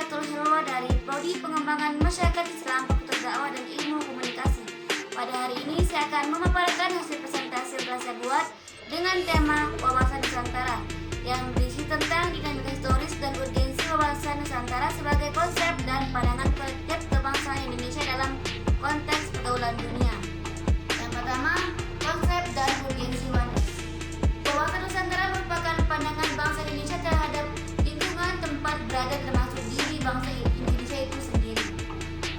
Hidayatul Hilwa dari Prodi Pengembangan Masyarakat Islam Fakultas Dakwah dan Ilmu Komunikasi. Pada hari ini saya akan memaparkan hasil presentasi yang telah saya buat dengan tema Wawasan Nusantara yang berisi tentang dinamika historis dan urgensi wawasan Nusantara sebagai konsep dan pandangan kolektif kebangsaan Indonesia dalam konteks pergaulan dunia. Yang pertama, konsep dan urgensi wawasan Nusantara merupakan pandangan bangsa Indonesia terhadap lingkungan tempat berada termasuk diri bangsa Indonesia itu sendiri.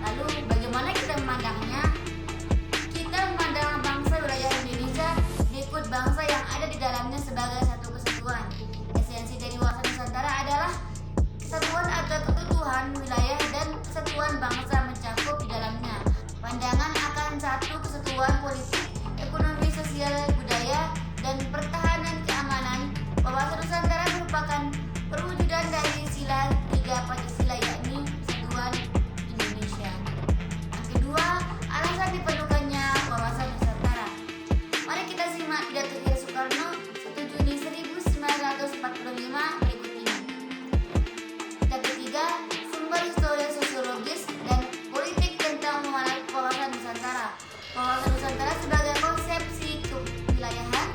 Lalu bagaimana kita memandangnya? Kita memandang bangsa wilayah Indonesia berikut bangsa yang ada di dalamnya sebagai satu kesatuan. Esensi dari wawasan Nusantara adalah kesatuan atau keutuhan wilayah dan kesatuan bangsa mencakup di dalamnya pandangan akan satu kesatuan politik, ekonomi, sosial, budaya, dan pertahanan keamanan. Wawasan Nusantara merupakan perwujudan dari sila 3 Pancasila, yakni Persatuan Indonesia. Yang kedua, alasan diperlukannya wawasan Nusantara. Mari kita simak pidato Soekarno 1 Juni 1945 berikut ini. Yang ketiga, sumber historis, sosiologis, dan politik tentang wawasan Nusantara. Wawasan Nusantara sebagai konsepsi kewilayahan,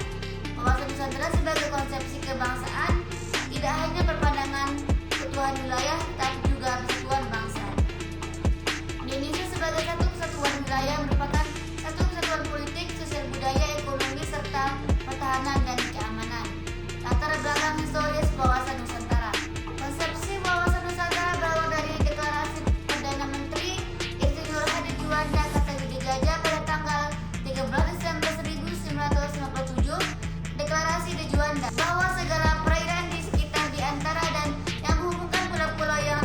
wawasan Nusantara sebagai konsepsi kebangsaan, tidak hanya berpandangan keutuhan wilayah, tetapi juga persatuan bangsa. Indonesia sebagai satu kesatuan wilayah merupakan satu kesatuan politik, sosial, budaya, ekonomi, serta pertahanan dan keamanan. Latar belakang historis wawasan Nusantara. Konsepsi wawasan Nusantara berawal dari deklarasi Perdana Menteri Insinyur Hadi Juanda Kartawidya pada tanggal 13 Desember 1957. Deklarasi di Juanda bahwa segala perairan di sekitar, di antara, dan yang menghubungkan pulau-pulau yang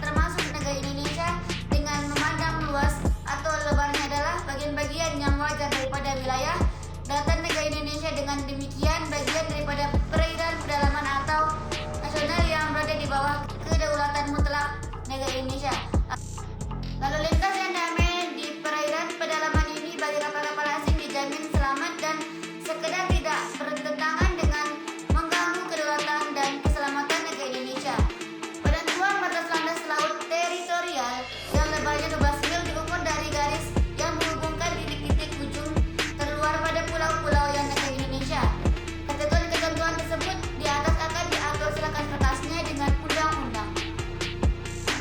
termasuk negara Indonesia dengan memandang luas atau lebarnya adalah bagian-bagian yang wajar daripada wilayah daratan negara Indonesia. Dengan demikian, bagian daripada perairan pedalaman atau nasional yang berada di bawah kedaulatan mutlak negara Indonesia. Lalu lintas yang damai di perairan pedalaman ini bagi kapal-kapal asing dijamin selamat dan sekedar tidak bertentangan dengan mengganggu kedaulatan dan keselamatan negara Indonesia. Penentuan batas landas laut teritorial yang lebarnya 12 mil diukur dari garis yang menghubungkan titik-titik ujung terluar pada pulau-pulau yang negara Indonesia. Ketentuan-ketentuan tersebut di atas akan diatur sebatas-batasnya dengan undang-undang.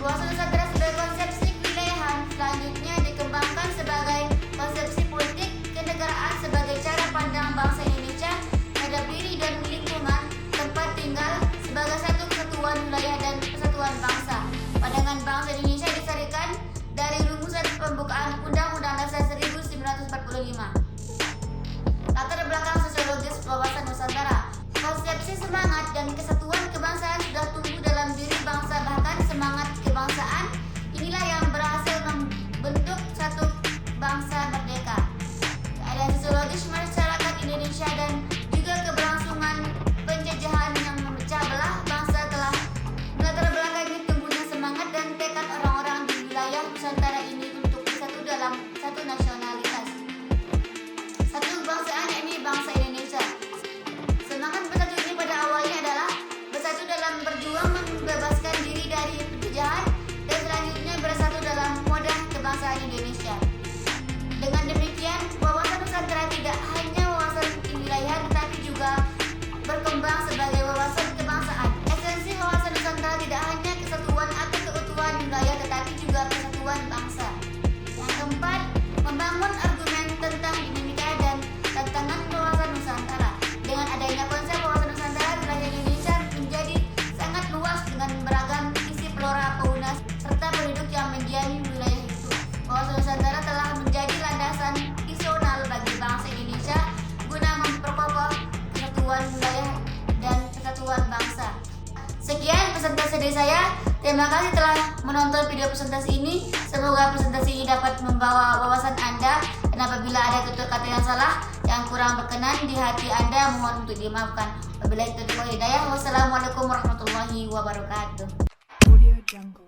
Wawasan Nusantara sebagai konsepsi kewilayahan selanjutnya dikembangkan sebagai konsepsi politik kenegaraan sebagai cara pandang bangsa Indonesia terhadap diri dan lingkungan tempat tinggal sebagai satu kesatuan wilayah dan kesatuan bangsa. Pandangan bangsa Indonesia disarikan dari rumusan pembukaan Undang-Undang Dasar 1945. Latar belakang sosiologis wawasan Nusantara. Konsepsi semangat dan kesatuan kebangsaan sudah tumbuh dalam diri bangsa, bahkan semangat kebangsaan inilah yang berhasil membentuk satu bangsa merdeka. Keadaan sosiologis masyarakat Indonesia dan juga keberlangsungan penjajahan yang memecah belah bangsa telah melatar belakangi tumbuhnya semangat dan tekad orang-orang di wilayah Nusantara ini untuk bersatu dalam satu nasionalitas, satu kebangsaan, yakni bangsa Indonesia. Semangat bersatu ini pada awalnya adalah bersatu dalam berjuang membebaskan diri dari penjajahan dan selanjutnya bersatu dalam wadah kebangsaan Indonesia. Dengan demikian, wawasan Nusantara tidak hanya wawasan kewilayahan tetapi juga berkembang sebagai wawasan kebangsaan. Esensi wawasan Nusantara tidak hanya kesatuan atau keutuhan wilayah tetapi juga kesatuan bangsa. Yang keempat, membangun argumen tentang dinamika dan tantangan wawasan Nusantara. Dengan adanya konsep wawasan Nusantara, wilayah Indonesia menjadi sangat luas dengan beragam isi flora, fauna, serta penduduk yang mendiami wilayah itu. Wawasan Nusantara telah menjadi landasan visional bagi bangsa Indonesia guna memperkokoh kesatuan wilayah dan kesatuan bangsa. Sekian presentasi dari saya. Terima kasih telah menonton video presentasi ini. Semoga presentasi ini dapat membawa wawasan Anda, dan apabila ada tutur kata yang salah, yang kurang berkenan di hati Anda, mohon untuk dimaafkan. Wabillahi taufiq wal hidayah. Wassalamualaikum warahmatullahi wabarakatuh. Audio Jungle.